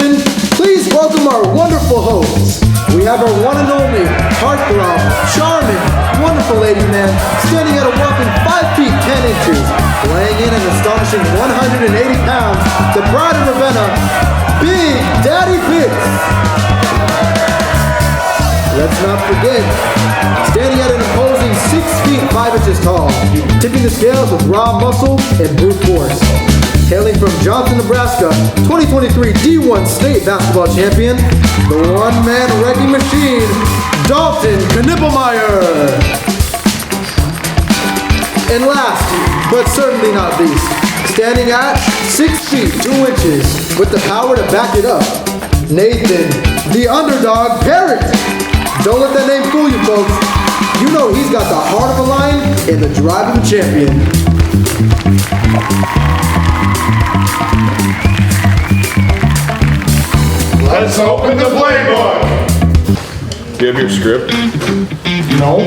competition, please welcome our wonderful hosts. We have our one and only heartthrob, charming, wonderful lady man, standing at a whopping 5 feet 10 inches, weighing in an astonishing 180 pounds, the pride of Ravenna, Big Daddy Bits. Let's not forget, standing at an imposing 6 feet 5 inches tall, tipping the scales with raw muscle and brute force. Hailing from Johnson, Nebraska, 2023 D1 State Basketball Champion, the one-man wrecking machine, Dalton Knippelmeyer. And last, but certainly not least, standing at 6 feet 2 inches, with the power to back it up, Nathan, the underdog parent. Don't let that name fool you, folks. You know he's got the heart of a lion and the drive of a champion. Let's open the playbook! Do you have your script? No.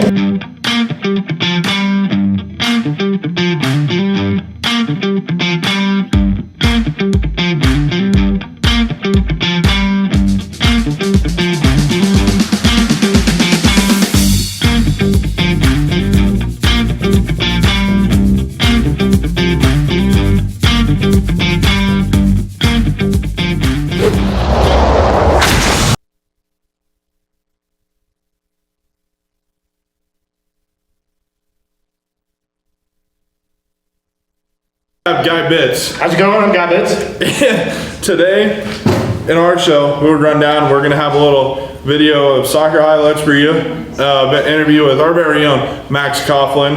Guy Bits. How's it going? I'm Guy Bits. Today, in our show, we'll run down, we're going to have a little video of soccer highlights for you. Interview with our very own Max Coughlin.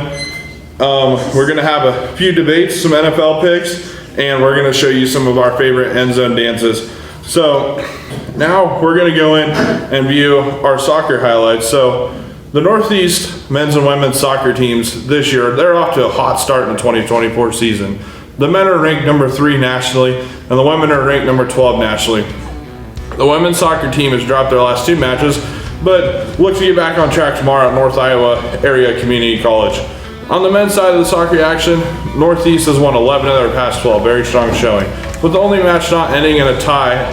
We're going to have a few debates, some NFL picks, and we're going to show you some of our favorite end zone dances. So now we're going to go in and view our soccer highlights. So the Northeast men's and women's soccer teams this year, they're off to a hot start in the 2024 season. The men are ranked number 3 nationally, and the women are ranked number 12 nationally. The women's soccer team has dropped their last 2 matches, but look to get back on track tomorrow at North Iowa Area Community College. On the men's side of the soccer action, Northeast has won 11 of their past 12, very strong showing. With the only match not ending in a tie,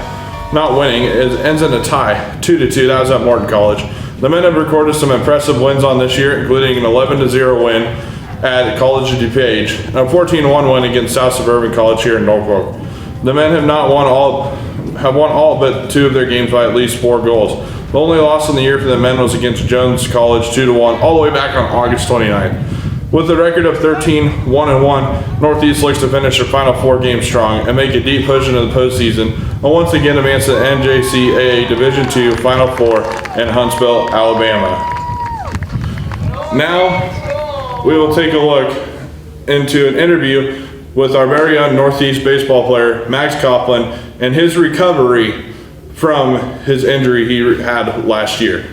not winning, it ends in a tie, 2-2, that was at Morton College. The men have recorded some impressive wins on this year, including an 11-0 win at College of DuPage, and a 14-1 win against South Suburban College here in Norfolk. The men have won all but 2 of their games by at least 4 goals. The only loss in the year for the men was against Jones College 2-1, all the way back on August 29th. With a record of 13-1-1, Northeast looks to finish their final 4 games strong and make a deep push into the postseason, and once again advance to the NJCAA Division II Final 4 in Huntsville, Alabama. Now, we will take a look into an interview with our very own Northeast baseball player, Max Coughlin, and his recovery from his injury he had last year.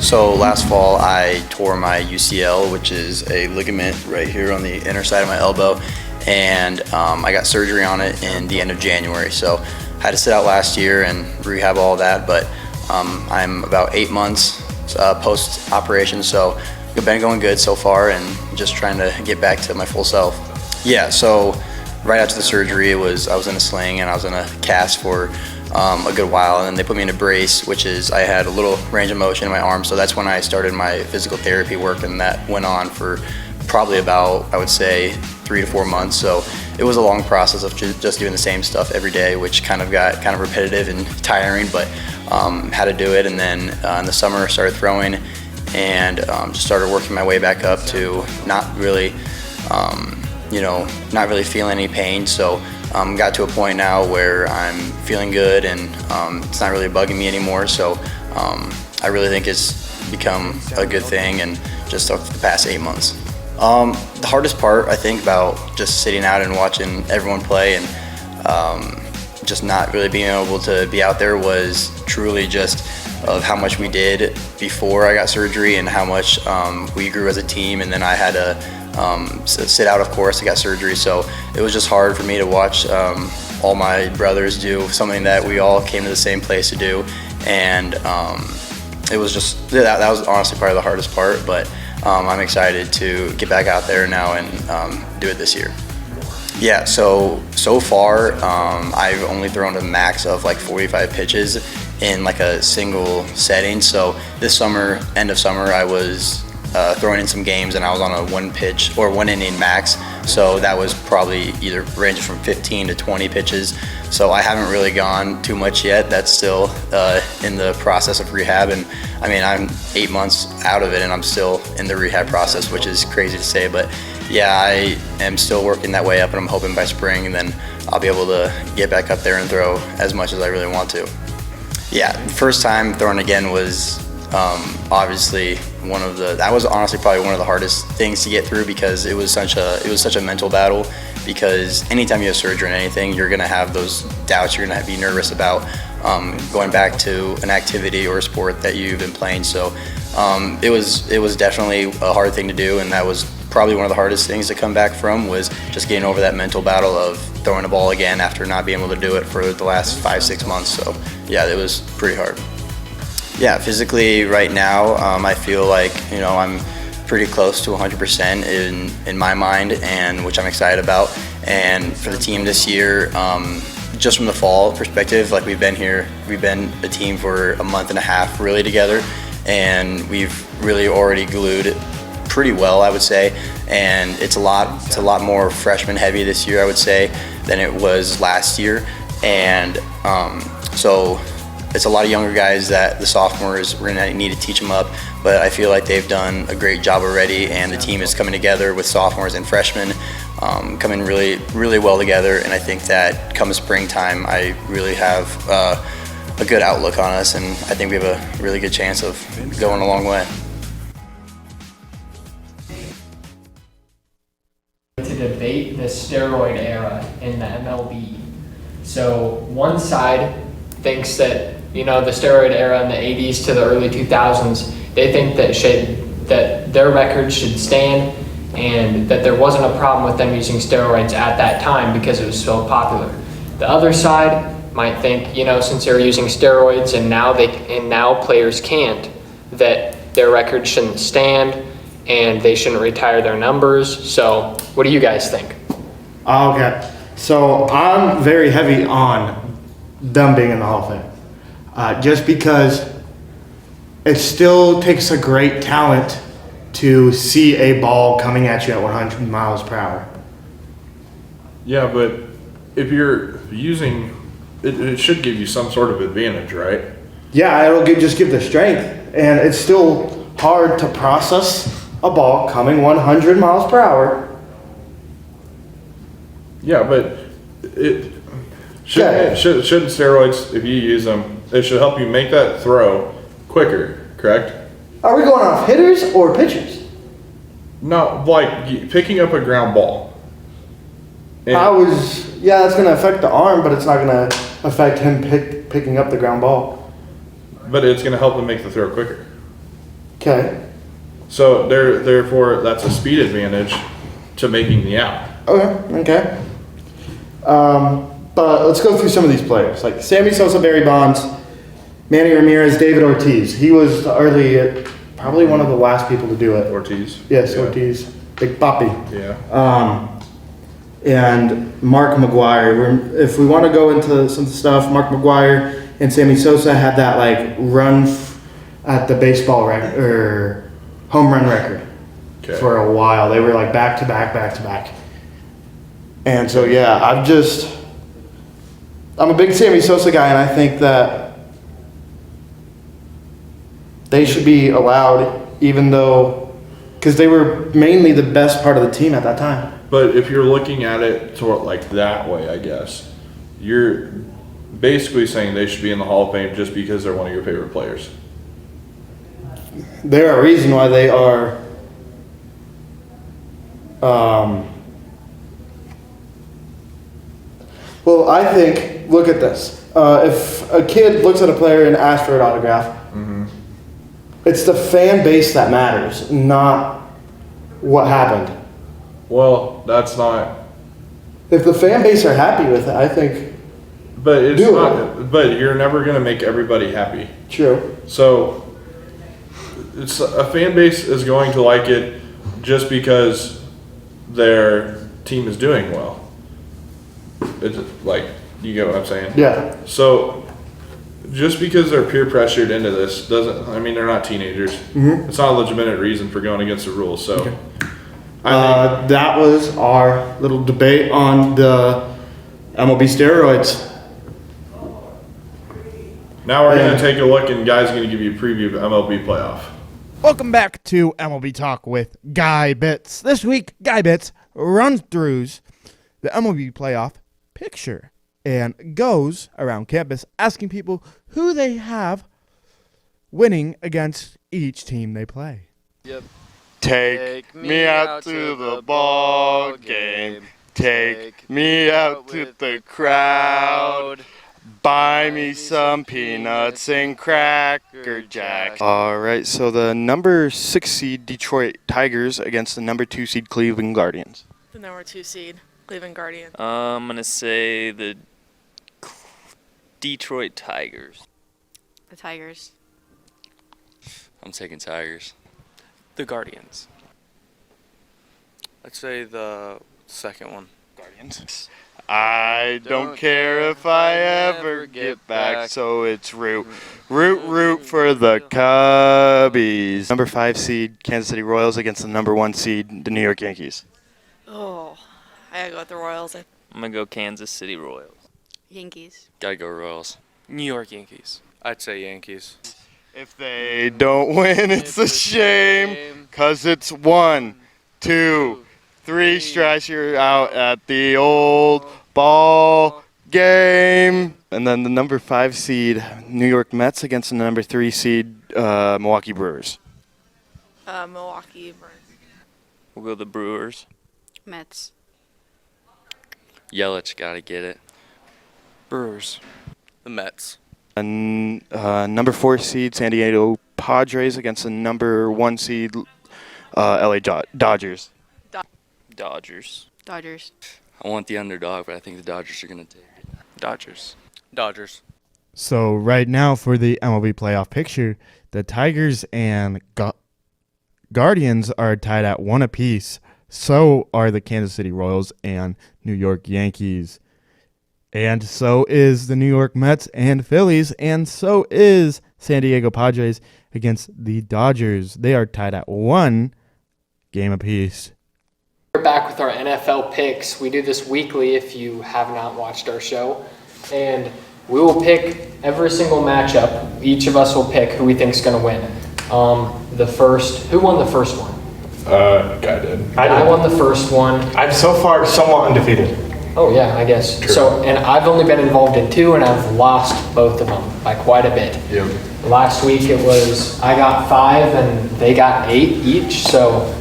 So last fall I tore my UCL, which is a ligament right here on the inner side of my elbow, and I got surgery on it in the end of January. So I had to sit out last year and rehab all that, but I'm about 8 months post-operation, so it's been going good so far and just trying to get back to my full self. Yeah, so right after the surgery, I was in a sling and I was in a cast for a good while, and then they put me in a brace, which is I had a little range of motion in my arm, so that's when I started my physical therapy work, and that went on for probably about, I would say, 3 to 4 months. So it was a long process of just doing the same stuff every day, which kind of got repetitive and tiring, but had to do it. And then in the summer I started throwing and just started working my way back up to not really feeling any pain. So got to a point now where I'm feeling good and it's not really bugging me anymore. So I really think it's become a good thing, and just over the past 8 months. The hardest part, I think, about just sitting out and watching everyone play and just not really being able to be out there was truly just of how much we did before I got surgery and how much we grew as a team, and then I had to sit out, of course. I got surgery, so it was just hard for me to watch all my brothers do something that we all came to the same place to do, and it was just, that was honestly probably the hardest part, but I'm excited to get back out there now and do it this year. Yeah, so far, I've only thrown a max of like 45 pitches in like a single setting. So this summer, end of summer, I was throwing in some games and I was on a 1 pitch or 1 inning max. So that was probably either ranging from 15 to 20 pitches. So I haven't really gone too much yet. That's still in the process of rehab. And I mean, I'm 8 months out of it and I'm still in the rehab process, which is crazy to say. But yeah, I am still working that way up and I'm hoping by spring and then I'll be able to get back up there and throw as much as I really want to. Yeah, first time throwing again was obviously that was honestly probably one of the hardest things to get through because it was such a mental battle, because anytime you have surgery or anything, you're gonna have those doubts, you're gonna be nervous about going back to an activity or a sport that you've been playing. So it was definitely a hard thing to do, and that was probably one of the hardest things to come back from, was just getting over that mental battle of throwing a ball again after not being able to do it for the last 5-6 months. So yeah, it was pretty hard. Yeah, physically right now, I feel like, I'm pretty close to 100% in my mind, and which I'm excited about. And for the team this year, just from the fall perspective, like we've been a team for a month and a half really together, and we've really already glued pretty well, I would say. And it's a lot more freshman heavy this year, I would say, than it was last year. And so it's a lot of younger guys that the sophomores, we're gonna need to teach them up, but I feel like they've done a great job already, and the team is coming together with sophomores and freshmen coming really, really well together. And I think that come springtime, I really have a good outlook on us, and I think we have a really good chance of going a long way. To debate the steroid era in the MLB. So one side thinks that, the steroid era in the 80s to the early 2000s, they think that their records should stand, and that there wasn't a problem with them using steroids at that time because it was so popular. The other side might think, since they're using steroids and now players can't, that their records shouldn't stand and they shouldn't retire their numbers. So what do you guys think? Okay, so I'm very heavy on them being in the Hall of Fame. Just because it still takes a great talent to see a ball coming at you at 100 miles per hour. Yeah, but if you're using it should give you some sort of advantage, right? Yeah, it'll just give the strength, and it's still hard to process a ball coming 100 miles per hour. Yeah, but shouldn't steroids, if you use them, it should help you make that throw quicker, correct? Are we going off hitters or pitchers? No, like picking up a ground ball. And that's going to affect the arm, but it's not going to affect him picking up the ground ball. But it's going to help him make the throw quicker. Okay. So therefore, that's a speed advantage to making the out. Okay. But let's go through some of these players, like Sammy Sosa, Barry Bonds, Manny Ramirez, David Ortiz. He was probably one of the last people to do it. Ortiz. Yes, yeah. Ortiz. Big Papi. Yeah. And Mark McGwire. If we want to go into some stuff, Mark McGwire and Sammy Sosa had that run at the baseball record or home run record for a while. They were back to back. And so yeah, I'm a big Sammy Sosa guy, and I think that they should be allowed, even though, because they were mainly the best part of the team at that time. But if you're looking at it that way, I guess, you're basically saying they should be in the Hall of Fame just because they're one of your favorite players. They're a reason why they are well, I think, look at this. If a kid looks at a player and asks for an autograph, it's the fan base that matters, not what happened. Well, that's not. If the fan base are happy with it, I think. But it's not. But you're never going to make everybody happy. True. So, it's a fan base is going to like it just because their team is doing well. It's like, you get what I'm saying? Yeah. So, just because they're peer pressured into this doesn't, I mean, they're not teenagers. It's not a legitimate reason for going against the rules, so. That was our little debate on the MLB steroids. Now we're Yeah. going to take a look, and Guy's going to give you a preview of MLB playoff. Welcome back to MLB Talk with Guy Bits. This week, Guy Bits runs through the MLB playoff picture and goes around campus asking people who they have winning against each team they play. Take me out to the ball game. Take me out to the crowd. Buy me some peanuts and Cracker Jack. All right, so the number 6 seed Detroit Tigers against the number 2 seed Cleveland Guardians. The number 2 seed, Cleveland Guardians. I'm going to say the Detroit Tigers. The Tigers. I'm taking Tigers. The Guardians. I'd say the second one. Guardians. I don't care if I ever get back, so it's root for the Cubbies. Number 5 seed Kansas City Royals against the number 1 seed the New York Yankees. Oh, I gotta go with the Royals. I'm going to go Kansas City Royals. Yankees. Gotta go Royals. New York Yankees. I'd say Yankees. If they don't win, it's a shame, 'cause it's 1, 2, 3 strikes, you're out at the old ball game. And then the number 5 seed New York Mets against the number 3 seed Milwaukee Brewers. Milwaukee. We'll go the Brewers. Mets. Yelich got to get it. Brewers. The Mets. And number 4 seed San Diego Padres against the number 1 seed LA Dodgers. Dodgers. Dodgers. I want the underdog, but I think the Dodgers are going to take it. Dodgers. Dodgers. So right now for the MLB playoff picture, the Tigers and Guardians are tied at 1 apiece. So are the Kansas City Royals and New York Yankees. And so is the New York Mets and Phillies. And so is San Diego Padres against the Dodgers. They are tied at 1 game apiece. We're back with our NFL picks. We do this weekly if you have not watched our show. And we will pick every single matchup. Each of us will pick who we think is going to win. Who won the first one? Guy did. I won the first one. I'm so far somewhat undefeated. Oh yeah, I guess. True. So, and I've only been involved in 2 and I've lost both of them by quite a bit. Yep. Last week I got 5 and they got 8 each. So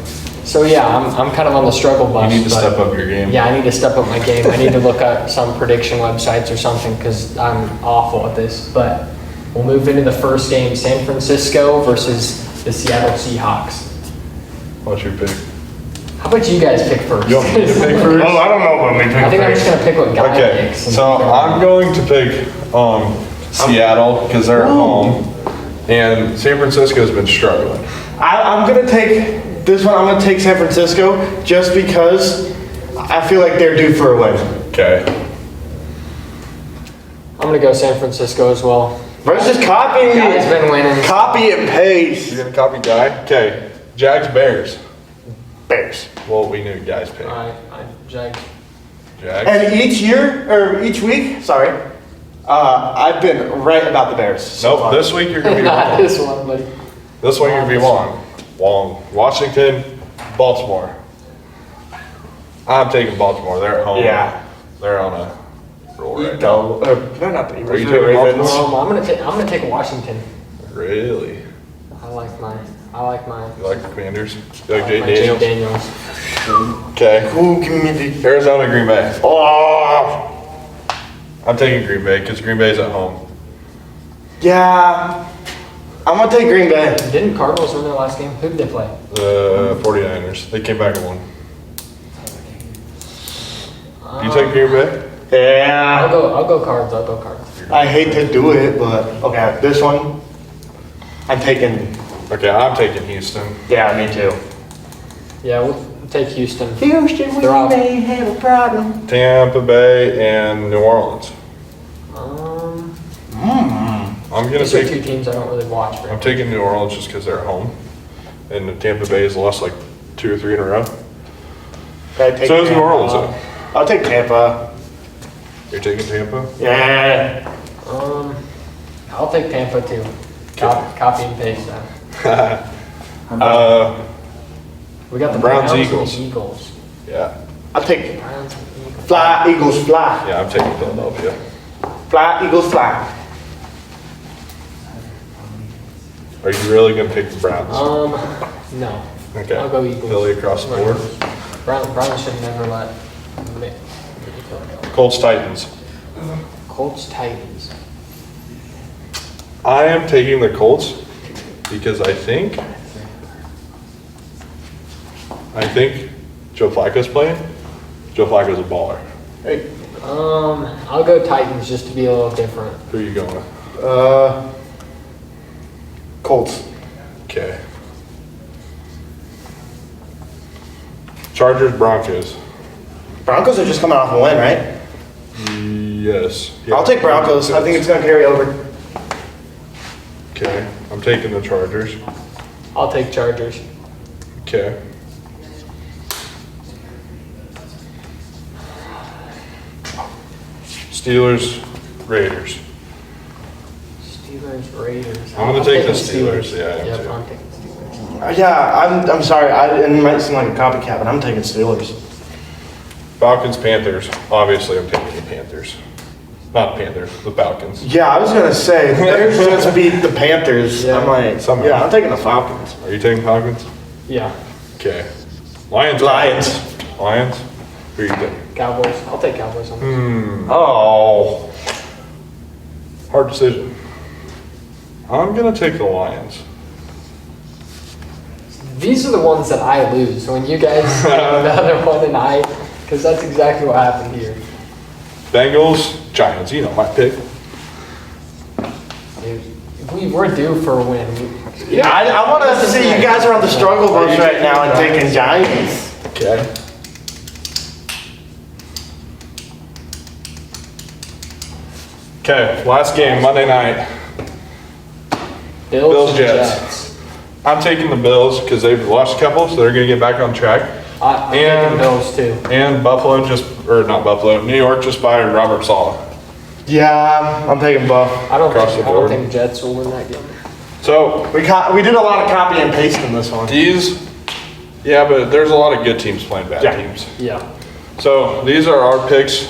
yeah, I'm kind of on the struggle bus. You need to step up your game. Yeah, I need to step up my game. I need to look at some prediction websites or something because I'm awful at this. But we'll move into the first game, San Francisco versus the Seattle Seahawks. What's your pick? How about you guys pick first? You want me to pick first? Oh, I don't know what we pick I think I'm just going to pick what Guy Okay, picks. so I'm going to pick Seattle because they're at home, and San Francisco's been struggling. I'm going to take this one. I'm going to take San Francisco just because I feel like they're due for a win. Okay. I'm going to go San Francisco as well. Versus copying. Guy's been winning. Copy and paste. You gonna copy Guy? Okay. Jags Bears. Bears. Well, we knew Guy's pick. Jags. Jags. And each year, or each week, I've been right about the Bears. So Nope. far. This week you're gonna be Not wrong. this one, but This week you're gonna be wrong. Washington, Baltimore. I'm taking Baltimore. They're at home. Yeah. They're on a roll right now. They're not the Are you Eagles. taking Ravens. Baltimore? I'm gonna take Washington. Really? I like mine. You like the Commanders? You like I Jay like Jay Daniels? Daniels. Okay. Ooh, give me the. Arizona, Green Bay. Oh. I'm taking Green Bay because Green Bay's at home. Yeah. I'm gonna take Green Bay. Didn't Cardinals win their last game? Who did they play? The 49ers. They came back and won. You take Green Bay? Yeah. I'll go Cards. I hate to do it, but okay. This one, I'm taking. Okay, I'm taking Houston. Yeah, me too. Yeah, Take Houston. Houston, we They're out. may have a problem. Tampa Bay and New Orleans. I'm gonna These are two take. teams I don't really watch very I'm much. taking New Orleans just because they're at home, and the Tampa Bay has lost like 2 or 3 in a row. Okay, take So is New Tampa. Orleans. Though. I'll take Tampa. You're taking Tampa. Yeah. I'll take Tampa too. Copy and paste that. We got the Browns, Browns, Eagles. and the Eagles. Yeah. I'll take Browns and Eagles. fly, Eagles fly. Yeah, I'm taking Philadelphia. Fly, Eagles fly. Are you really gonna take the Browns? No. Okay. I'll go Eagles. Philly across the board. Browns should never let. Colts, Titans. Colts, Titans. I am taking the Colts because I think Joe Flacco's playing. Joe Flacco's a baller. Hey. I'll go Titans just to be a little different. Who are you going with? Colts. Okay. Chargers, Broncos. Broncos are just coming off a win, right? Yes. I'll take Broncos. I think it's going to carry over. Okay. I'm taking the Chargers. I'll take Chargers. Okay. Steelers, Raiders. Steelers, Raiders. I'm gonna I'll take the take Steelers. Yeah, I am Yep, too. I'm taking Steelers. Yeah, I'm sorry. It might seem like a copycat, but I'm taking Steelers. Falcons, Panthers. Obviously, I'm taking the Panthers. Not Panthers, the Falcons. Yeah, I was going to say, they just beat the Panthers. Yeah. I'm like, Somehow. yeah, I'm taking the Falcons. Are you taking Falcons? Yeah. Okay. Lions. Lions. Lions. Who are you taking? Cowboys. I'll take Cowboys on this. Oh. Hard decision. I'm gonna take the Lions. These are the ones that I lose when you guys take the other one and because that's exactly what happened here. Bengals, Giants. You know my pick. Dude, we're due for a win. Yeah, I want to see you guys are on the struggle bus right now and taking Giants. Okay. Okay, last game, Monday night. Bills, and Jets. I'm taking the Bills because they've lost a couple, so they're going to get back on track. I'm And- taking Bills too. And New York just fired Robert Saleh. Yeah, I'm taking Buff. I don't Across the board. think Jets will win that game. So We did a lot of copy and paste in this one. but there's a lot of good teams playing bad Yeah. teams. Yeah. So these are our picks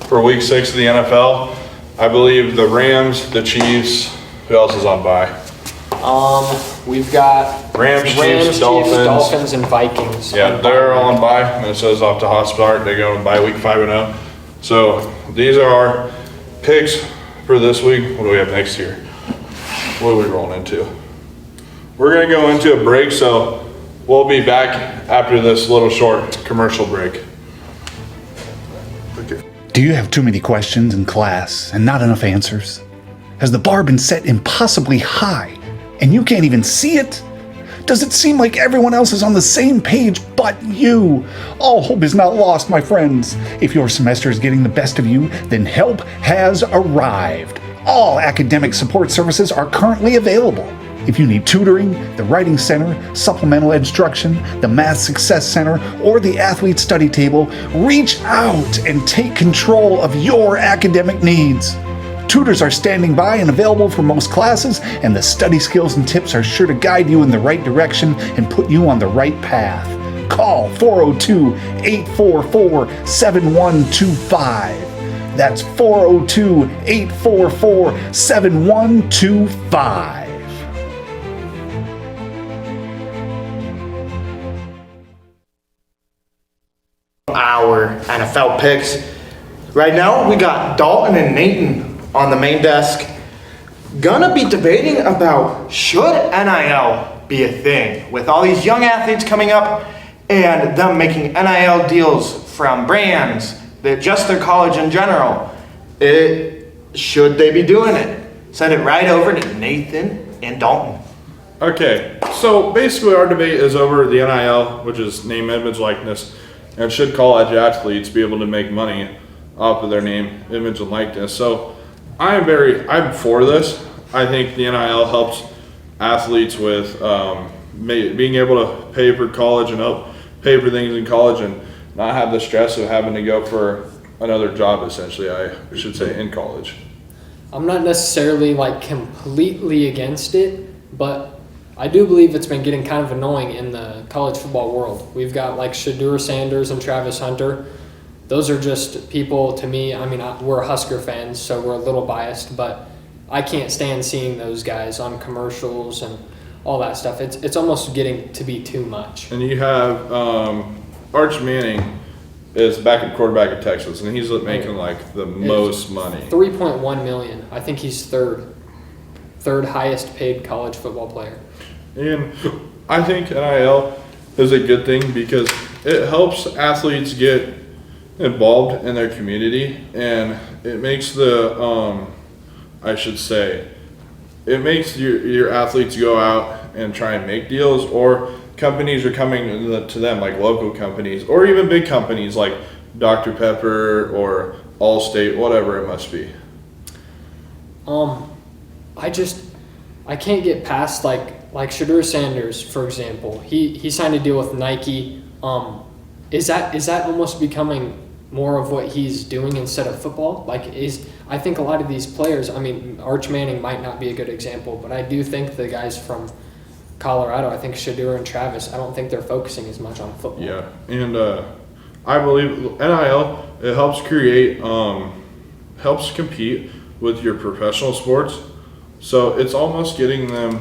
for week 6 of the NFL. I believe the Rams, the Chiefs, who else is on bye? We've got Rams, Chiefs, Dolphins, and Vikings. Yeah, they're all on bye. Minnesota's off to hot start. They go on bye week 5-0. So these are our picks for this week. What do we have next year? What are we rolling into? We're gonna go into a break, so we'll be back after this little short commercial break. Okay. Do you have too many questions in class and not enough answers? Has the bar been set impossibly high and you can't even see it? Does it seem like everyone else is on the same page but you? All hope is not lost, my friends. If your semester is getting the best of you, then help has arrived. All academic support services are currently available. If you need tutoring, the Writing Center, supplemental instruction, the Math Success Center, or the Athlete Study Table, reach out and take control of your academic needs. Tutors are standing by and available for most classes, and the study skills and tips are sure to guide you in the right direction and put you on the right path. Call 402-844-7125. That's 402-844-7125. Our NFL picks. Right now, we got Dalton and Nathan on the main desk. Gonna be debating about should NIL be a thing with all these young athletes coming up and them making NIL deals from brands that just their college in general. Should they be doing it? Send it right over to Nathan and Dalton. Okay, so basically our debate is over the NIL, which is name, image, likeness, and should college athletes be able to make money off of their name, image, and likeness. So I'm for this. I think the NIL helps athletes with being able to pay for college and help pay for things in college and not have the stress of having to go for another job, essentially, I should say, in college. I'm not necessarily like completely against it, but I do believe it's been getting kind of annoying in the college football world. We've got like Shedeur Sanders and Travis Hunter. Those are just people, to me, I mean, we're Husker fans, so we're a little biased, but I can't stand seeing those guys on commercials and all that stuff. It's almost getting to be too much. And you have Arch Manning is backup quarterback at Texas, and he's making like the most money. 3.1 million. I think he's third highest paid college football player. And I think NIL is a good thing because it helps athletes get involved in their community, and it makes it makes your athletes go out and try and make deals, or companies are coming to them, like local companies or even big companies like Dr. Pepper or Allstate, whatever it must be. I can't get past like Shedeur Sanders, for example. He signed a deal with Nike. Is that almost becoming more of what he's doing instead of football? I think a lot of these players, I mean, Arch Manning might not be a good example, but I do think the guys from Colorado, I think Shedeur and Travis, I don't think they're focusing as much on football. Yeah, and I believe NIL, it helps helps compete with your professional sports. So it's almost getting them,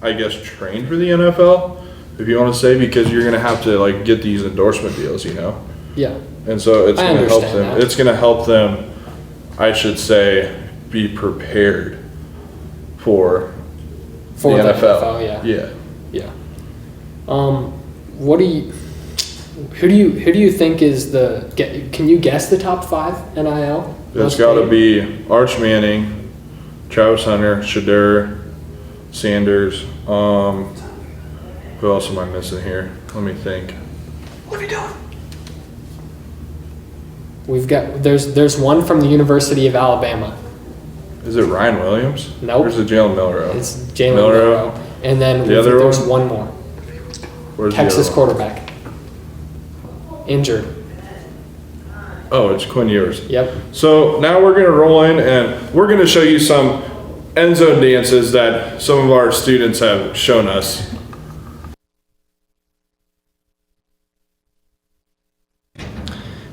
I guess, trained for the NFL, if you want to say, because you're going to have to like get these endorsement deals, you know? Yeah. And so it's going to help them. That. It's going to help them, I should say, be prepared for the NFL. Yeah. Who do you think is can you guess the top 5 NIL? It's got to be Arch Manning, Travis Hunter, Shedeur, Sanders. Who else am I missing here? Let me think. What are we doing? We've got there's one from the University of Alabama. Is it Ryan Williams? Nope. Or is it Jalen Milrow? It's Jalen Milrow. And then there's one more. Where's Texas the other one? quarterback. Injured. Oh, it's Quinn Ewers. Yep. So now we're going to roll in and we're going to show you some end zone dances that some of our students have shown us.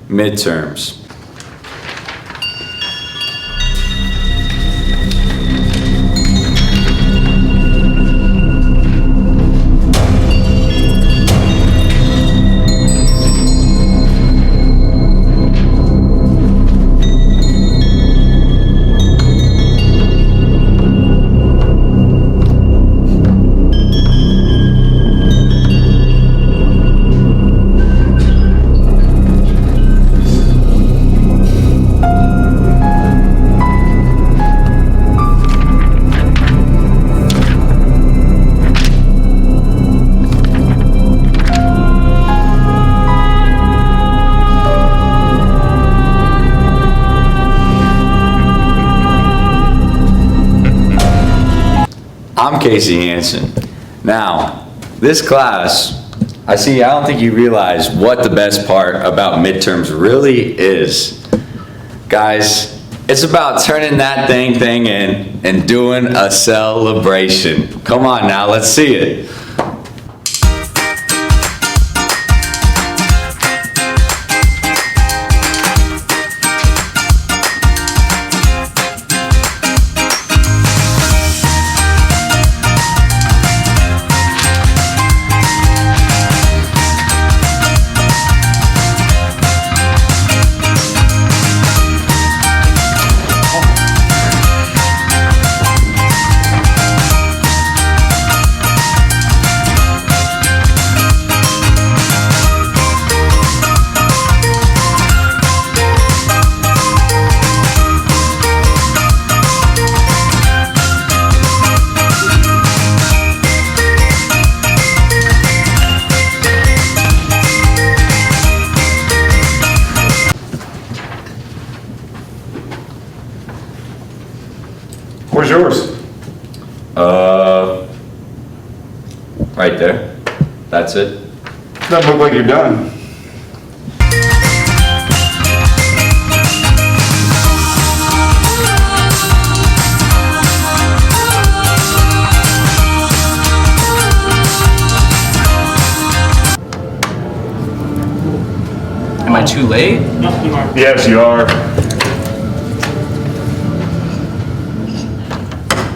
Midterms. I'm Casey Hansen. Now, this class, I don't think you realize what the best part about midterms really is. Guys, it's about turning that thing in and doing a celebration. Come on now, let's see it. Where's yours? Right there. That's it. Doesn't look like you're done. Am I too late? Yes, you are.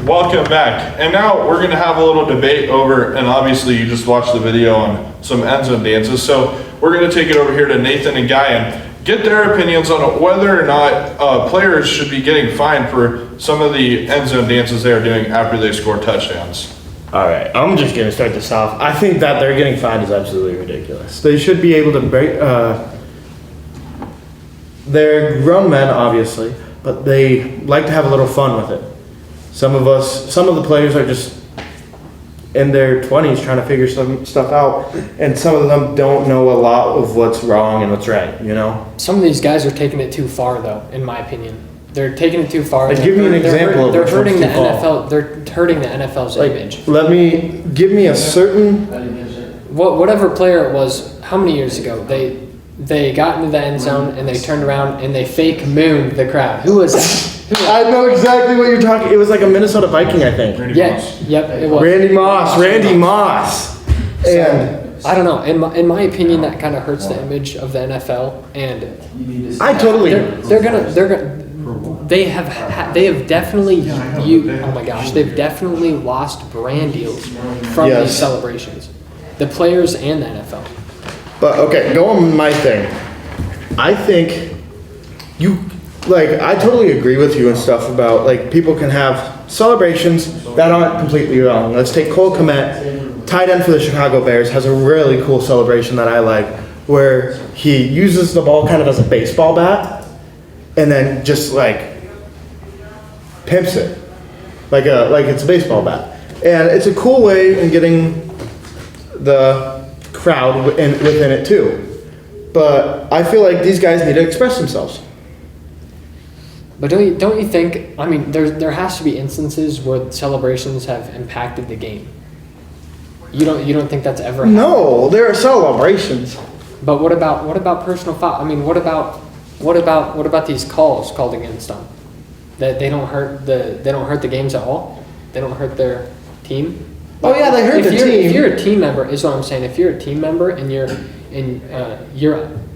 Welcome back. And now we're going to have a little debate over, and obviously you just watched the video on some end zone dances. So we're going to take it over here to Nathan and Guy and get their opinions on whether or not players should be getting fined for some of the end zone dances they are doing after they score touchdowns. All right, I'm just gonna start this off. I think that they're getting fined is absolutely ridiculous. They should be able to break. They're grown men, obviously, but they like to have a little fun with it. Some of the players are just in their 20s trying to figure some stuff out, and some of them don't know a lot of what's wrong and what's right. You know. Some of these guys are taking it too far, though, in my opinion. They're taking it too far. Like, give me an example. They're of hurting the too far. NFL. They're hurting the NFL's image. Give me a certain. Whatever player it was, how many years ago they got into the end zone and they turned around and they fake mooned the crowd. Who was that? I know exactly what you're talking. It was like a Minnesota Viking, I think. Yes. Yep. It was Randy Moss. And I don't know. In my opinion, that kind of hurts the image of the NFL. And I totally. They're gonna. They have definitely oh my gosh, they've definitely lost brand deals from these celebrations, the players and the NFL. But okay, go on my thing. I think I totally agree with you and stuff about like people can have celebrations that aren't completely wrong. Let's take Cole Kmet, tight end for the Chicago Bears, has a really cool celebration that I like, where he uses the ball kind of as a baseball bat, and then just like pimps it like it's a baseball bat, and it's a cool way in getting the crowd within it too. But I feel like these guys need to express themselves. But don't you think? I mean, there has to be instances where celebrations have impacted the game. You don't think that's ever happened? No, there are celebrations. But what about personal foul? I mean, what about these calls called against them? That they don't hurt the games at all. They don't hurt their team. Oh yeah, they hurt the team. If you're a team member, is what I'm saying. If you're a team member and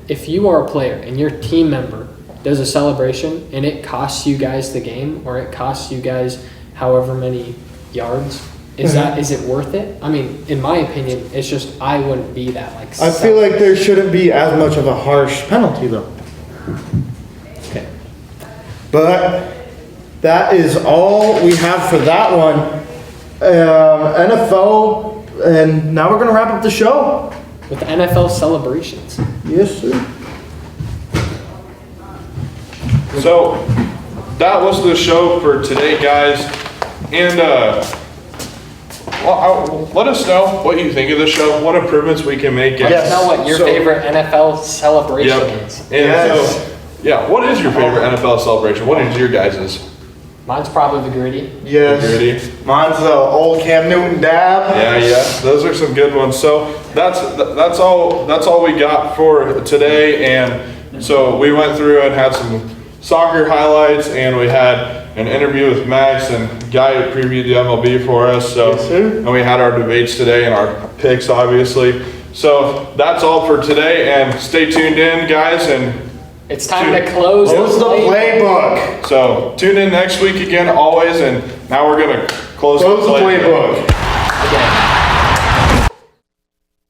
if you are a player and your team member does a celebration and it costs you guys the game, or it costs you guys however many yards, is it worth it? I mean, in my opinion, it's just I wouldn't be that like. I feel like there shouldn't be as much of a harsh penalty though. Okay. But that is all we have for that one. NFL, and now we're gonna wrap up the show with the NFL celebrations. Yes, sir. So that was the show for today, guys. And let us know what you think of the show, what improvements we can make. Let us know what your favorite NFL celebration is. And so, yeah, what is your favorite NFL celebration? What is your guys's? Mine's probably the gritty. Yes. The gritty. Mine's the old Cam Newton dab. Yeah. Those are some good ones. So that's all we got for today. And so we went through and had some soccer highlights, and we had an interview with Max and Guy who previewed the MLB for us. So yes, sir. And we had our debates today and our picks, obviously. So that's all for today, and stay tuned in, guys. And it's time to close the playbook. So tune in next week again, always. And now we're gonna close the playbook. Again.